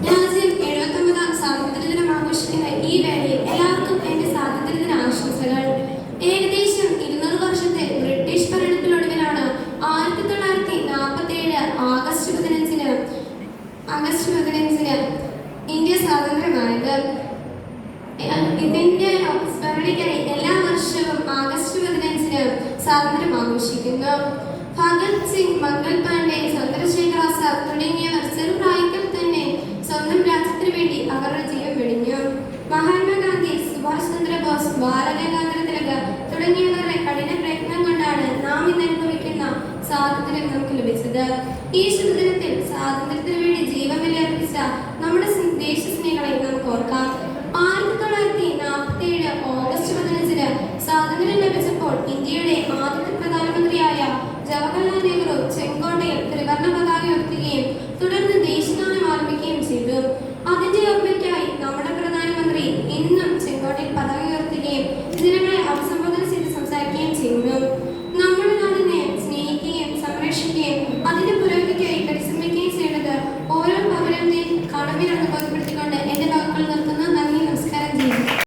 രാജ്യം 79ാം സ്വാതന്ത്ര്യദിനം ആഘോഷിക്കുന്ന ഈ വേളയിൽ എല്ലാവർക്കും എൻ്റെ സ്വാതന്ത്ര്യദിന ആശംസകൾ. ഏകദേശം 200 വർഷത്തെ ബ്രിട്ടീഷ് ഭരണത്തിനൊടുവിലാണ് 1947 ആഗസ്റ്റ് 15 ഇന്ത്യ സ്വാതന്ത്ര്യമായത്. ഇതിന്റെ സ്മരണയ്ക്കായി എല്ലാ വർഷവും ആഗസ്റ്റ് 15 സ്വാതന്ത്ര്യം ആഘോഷിക്കുന്നു. ഭഗത് സിംഗ്, മംഗൾ പാണ്ഡെ, ചന്ദ്രശേഖർ ആസാദ് തുടങ്ങിയവർ ചെറുപ്രായത്തിൽ തന്നെ സ്വന്തം രാജ്യത്തിനു വേണ്ടി അവരുടെ ജീവൻ വെടിഞ്ഞു. മഹാത്മാഗാന്ധി, സുഭാഷ് ചന്ദ്രബോസ്, ബാലഗംഗാധര തിലക് തുടങ്ങിയവരുടെ കഠിന പ്രയത്നം കൊണ്ടാണ് നാം ഇന്ന് അനുഭവിക്കുന്ന സ്വാതന്ത്ര്യം നമുക്ക് ലഭിച്ചത്. ഈ ശുഭദിനത്തിൽ സ്വാതന്ത്ര്യത്തിനു വേണ്ടി ജീവൻ ബലിയർപ്പിച്ച